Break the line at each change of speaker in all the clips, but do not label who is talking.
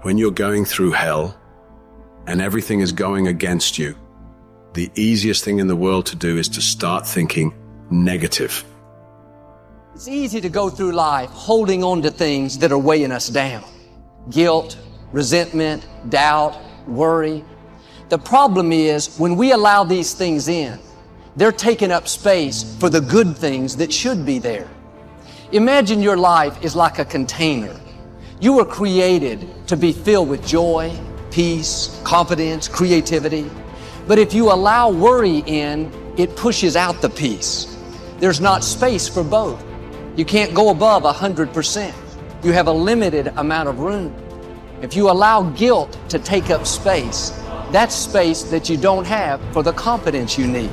When you're going through hell and everything is going against you, the easiest thing in the world to do is to start thinking negative.
It's easy to go through life holding on to things that are weighing us down. Guilt, resentment, doubt, worry. The problem is when we allow these things in, they're taking up space for the good things that should be there. Imagine your life is like a container. You were created to be filled with joy, peace, confidence, creativity. But if you allow worry in, it pushes out the peace. There's not space for both. You can't go above 100%. You have a limited amount of room. If you allow guilt to take up space, that's space that you don't have for the confidence you need.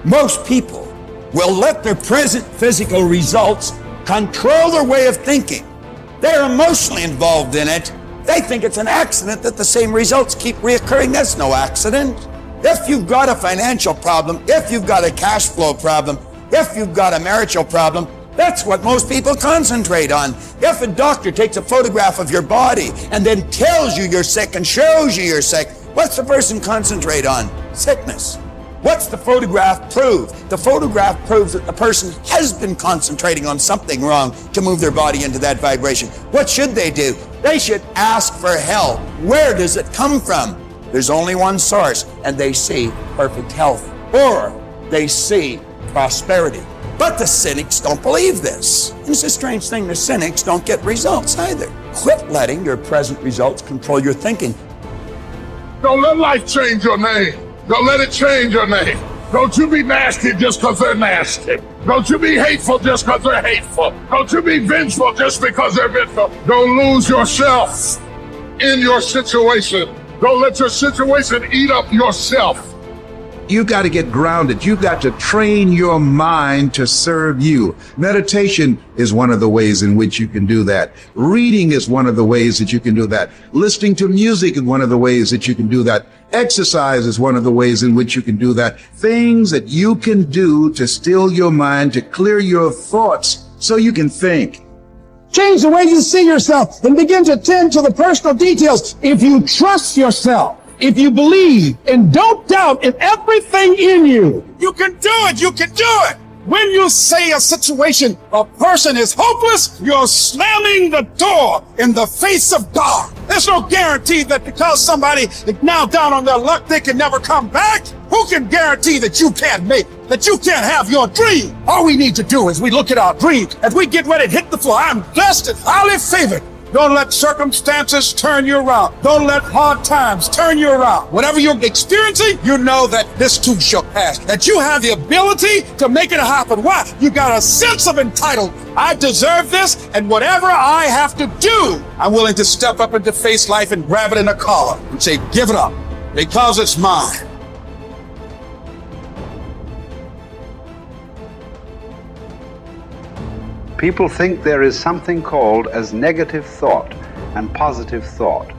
Most people will let their present physical results control their way of thinking. They're emotionally involved in it. They think it's an accident that the same results keep reoccurring. That's no accident. If you've got a financial problem, if you've got a cash flow problem, if you've got a marital problem, that's what most people concentrate on. If a doctor takes a photograph of your body and then tells you you're sick and shows you you're sick, what's the person concentrate on? Sickness. What's the photograph prove? The photograph proves that the person has been concentrating on something wrong to move their body into that vibration. What should they do? They should ask for help. Where does it come from? There's only one source, and they see perfect health, or they see prosperity. But the cynics don't believe this. And it's a strange thing, the cynics don't get results either. Quit letting your present results control your thinking.
Don't let life change your name. Don't let it change your name. Don't you be nasty just because they're nasty. Don't you be hateful just because they're hateful. Don't you be vengeful just because they're vengeful. Don't lose yourself in your situation. Don't let your situation eat up yourself.
You've got to get grounded. You've got to train your mind to serve you. Meditation is one of the ways in which you can do that. Reading is one of the ways that you can do that. Listening to music is one of the ways that you can do that. Exercise is one of the ways in which you can do that. Things that you can do to still your mind, to clear your thoughts so you can think.
Change the way you see yourself and begin to tend to the personal details. If you trust yourself, if you believe and don't doubt in everything in you, you can do it. You can do it. When you say a situation, a person is hopeless, you're slamming the door in the face of God. There's no guarantee that because somebody is now down on their luck, they can never come back. Who can guarantee that you can't make, that you can't have your dream? All we need to do is we look at our dreams. As we get ready to hit the floor, I'm blessed and highly favored. Don't let circumstances turn you around. Don't let hard times turn you around. Whatever you're experiencing, you know that this too shall pass. That you have the ability to make it happen. Why? You got a sense of entitlement. I deserve this, and whatever I have to do, I'm willing to step up and to face life and grab it in a collar and say, give it up, because it's mine.
People think there is something called as negative thought and positive thought.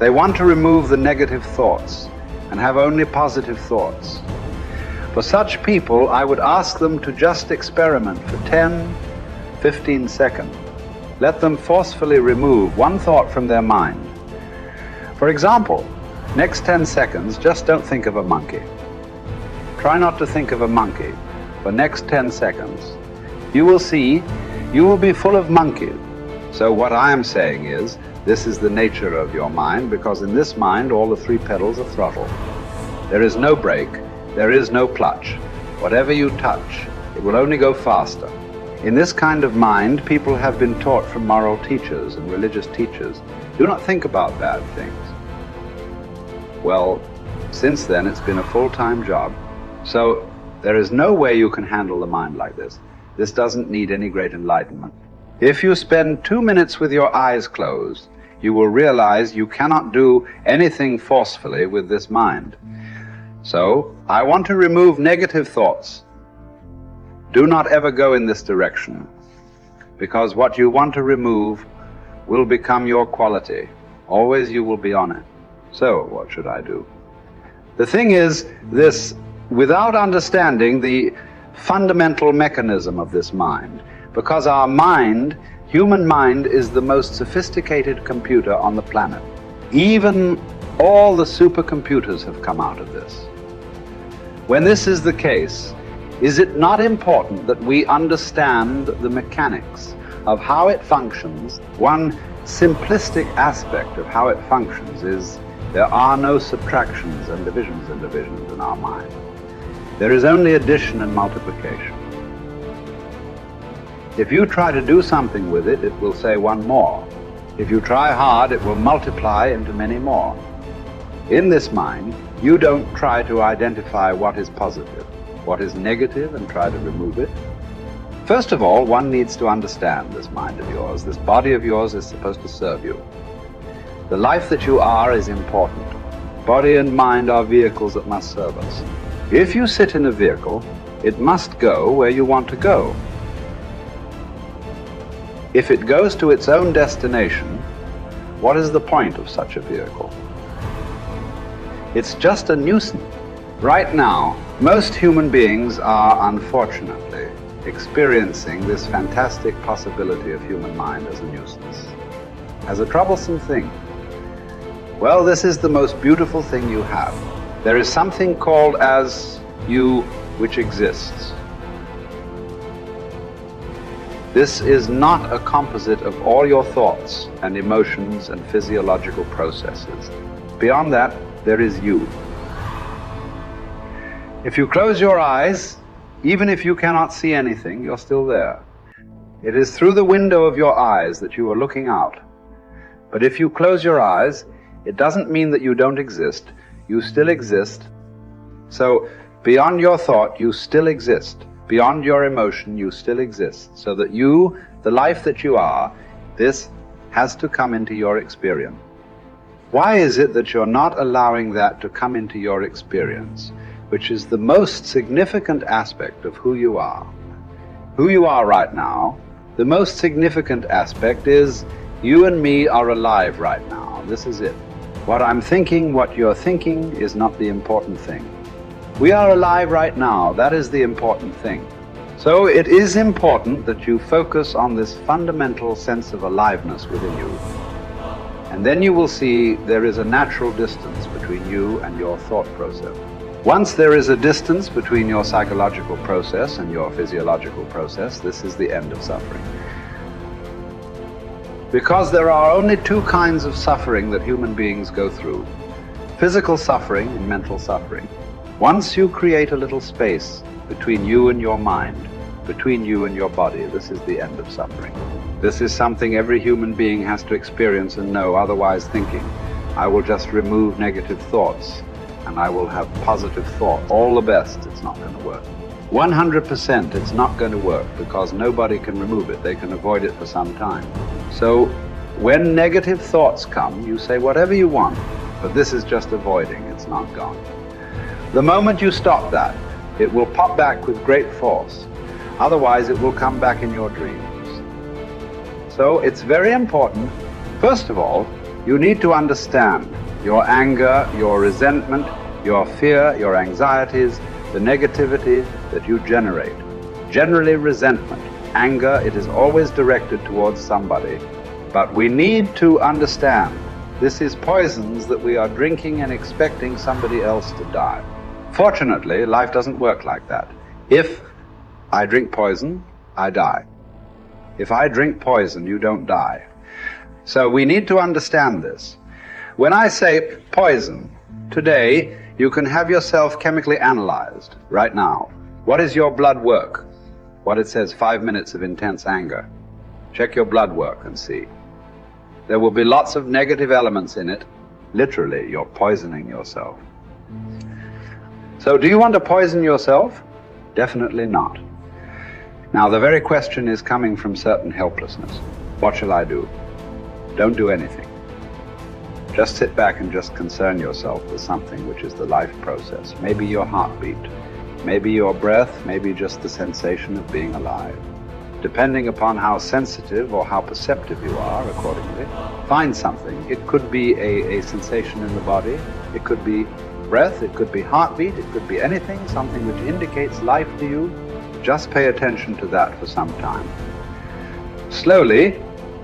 They want to remove the negative thoughts and have only positive thoughts. For such people, I would ask them to just experiment for 10, 15 seconds. Let them forcefully remove one thought from their mind. For example, next 10 seconds, just don't think of a monkey. Try not to think of a monkey. For next 10 seconds, you will see you will be full of monkeys. So what I am saying is, this is the nature of your mind, because in this mind all the three pedals are throttle. There is no brake, there is no clutch. Whatever you touch, it will only go faster. In this kind of mind, people have been taught from moral teachers and religious teachers, do not think about bad things. Well, since then it's been a full-time job. So there is no way you can handle the mind like this. This doesn't need any great enlightenment. If you spend 2 minutes with your eyes closed, you will realize you cannot do anything forcefully with this mind. So, I want to remove negative thoughts. Do not ever go in this direction, because what you want to remove will become your quality. Always you will be on it. So, what should I do? The thing is this: without understanding the fundamental mechanism of this mind, because our mind Human mind is the most sophisticated computer on the planet. Even all the supercomputers have come out of this. When this is the case, is it not important that we understand the mechanics of how it functions? One simplistic aspect of how it functions is there are no subtractions and divisions in our mind. There is only addition and multiplication. If you try to do something with it, it will say one more. If you try hard, it will multiply into many more. In this mind, you don't try to identify what is positive, what is negative, and try to remove it. First of all, one needs to understand this mind of yours. This body of yours is supposed to serve you. The life that you are is important. Body and mind are vehicles that must serve us. If you sit in a vehicle, it must go where you want to go. If it goes to its own destination, what is the point of such a vehicle? It's just a nuisance. Right now, most human beings are unfortunately experiencing this fantastic possibility of human mind as a nuisance, as a troublesome thing. Well, this is the most beautiful thing you have. There is something called as you which exists. This is not a composite of all your thoughts and emotions and physiological processes. Beyond that, there is you. If you close your eyes, even if you cannot see anything, you're still there. It is through the window of your eyes that you are looking out. But if you close your eyes, it doesn't mean that you don't exist. You still exist. So beyond your thought, you still exist. Beyond your emotion, you still exist. So that you, the life that you are, this has to come into your experience. Why is it that you're not allowing that to come into your experience, which is the most significant aspect of who you are? Who you are right now, the most significant aspect is you and me are alive right now. This is it. What I'm thinking, what you're thinking is not the important thing. We are alive right now. That is the important thing. So it is important that you focus on this fundamental sense of aliveness within you. And then you will see there is a natural distance between you and your thought process. Once there is a distance between your psychological process and your physiological process, this is the end of suffering. Because there are only two kinds of suffering that human beings go through: physical suffering and mental suffering. Once you create a little space between you and your mind, between you and your body, this is the end of suffering. This is something every human being has to experience and know, otherwise thinking, I will just remove negative thoughts and I will have positive thoughts. All the best, it's not going to work. 100% it's not going to work, because nobody can remove it. They can avoid it for some time. So when negative thoughts come, you say whatever you want, but this is just avoiding, it's not gone. The moment you stop that, it will pop back with great force. Otherwise, it will come back in your dreams. So it's very important, first of all, you need to understand your anger, your resentment, your fear, your anxieties, the negativity that you generate. Generally resentment, anger, it is always directed towards somebody. But we need to understand this is poisons that we are drinking and expecting somebody else to die. Fortunately, life doesn't work like that. If I drink poison, I die. If I drink poison, you don't die. So we need to understand this. When I say poison, today you can have yourself chemically analyzed right now. What is your blood work? What it says, 5 minutes of intense anger. Check your blood work and see. There will be lots of negative elements in it. Literally, you're poisoning yourself. So do you want to poison yourself? Definitely not. Now the very question is coming from certain helplessness. What shall I do? Don't do anything. Just sit back and just concern yourself with something which is the life process. Maybe your heartbeat, maybe your breath, maybe just the sensation of being alive. Depending upon how sensitive or how perceptive you are, accordingly, find something. It could be a sensation in the body, it could be breath, it could be heartbeat, it could be anything, something which indicates life to you. Just pay attention to that for some time. Slowly,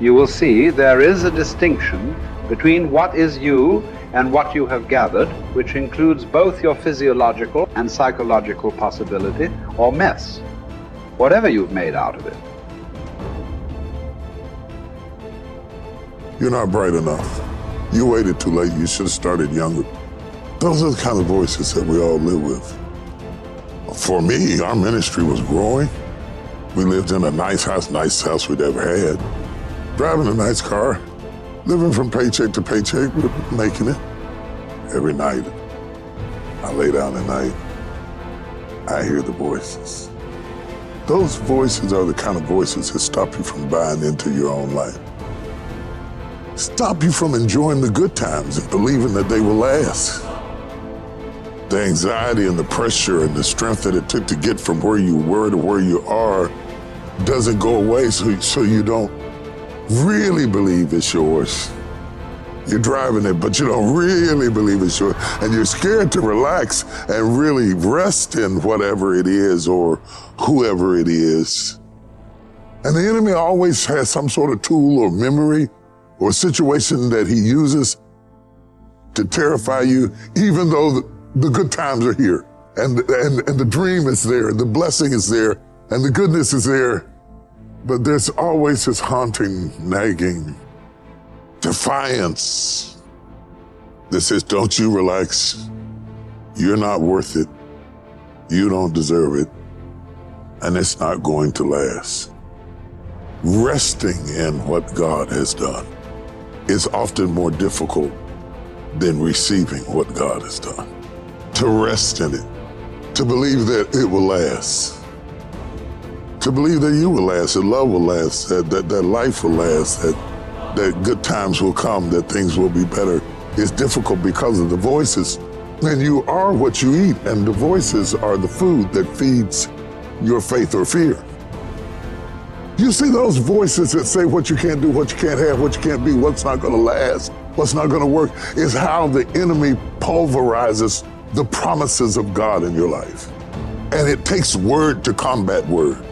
you will see there is a distinction between what is you and what you have gathered, which includes both your physiological and psychological possibility or mess, whatever you've made out of it.
You're not bright enough. You waited too late. You should have started younger. Those are the kind of voices that we all live with. For me, our ministry was growing. We lived in a nicest house we'd ever had. Driving a nice car, living from paycheck to paycheck, but making it. Every night, I lay down at night, I hear the voices. Those voices are the kind of voices that stop you from buying into your own life. Stop you from enjoying the good times and believing that they will last. The anxiety and the pressure and the strength that it took to get from where you were to where you are doesn't go away, so you don't really believe it's yours. You're driving it, but you don't really believe it's yours. And you're scared to relax and really rest in whatever it is or whoever it is. And the enemy always has some sort of tool or memory or situation that he uses to terrify you, even though the good times are here, and the dream is there, the blessing is there, and the goodness is there. But there's always this haunting, nagging defiance that says, don't you relax. You're not worth it. You don't deserve it. And it's not going to last. Resting in what God has done is often more difficult than receiving what God has done. To rest in it, to believe that it will last, to believe that you will last, that love will last, that life will last, that good times will come, that things will be better. It's difficult because of the voices. And you are what you eat, and the voices are the food that feeds your faith or fear. You see those voices that say what you can't do, what you can't have, what you can't be, what's not gonna last, what's not gonna work, is how the enemy pulverizes the promises of God in your life. And it takes word to combat word.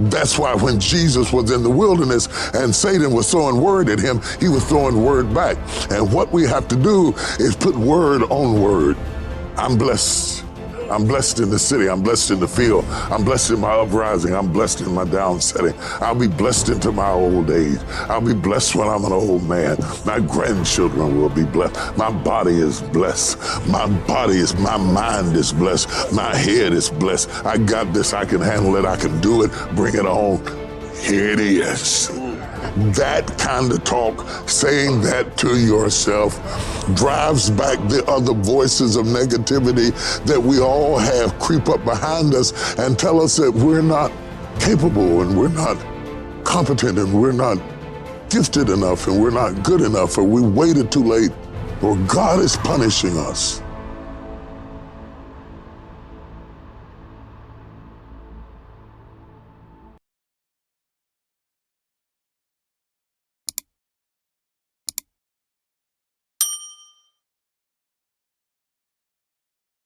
That's why when Jesus was in the wilderness and Satan was throwing word at him, he was throwing word back. And what we have to do is put word on word. I'm blessed. I'm blessed in the city. I'm blessed in the field. I'm blessed in my uprising. I'm blessed in my downsetting. I'll be blessed into my old age. I'll be blessed when I'm an old man. My grandchildren will be blessed. My body is blessed. My mind is blessed. My head is blessed. I got this. I can handle it. I can do it. Bring it on. Here it is. That kind of talk, saying that to yourself, drives back the other voices of negativity that we all have creep up behind us and tell us that we're not capable and we're not competent and we're not gifted enough and we're not good enough or we waited too late or God is punishing us.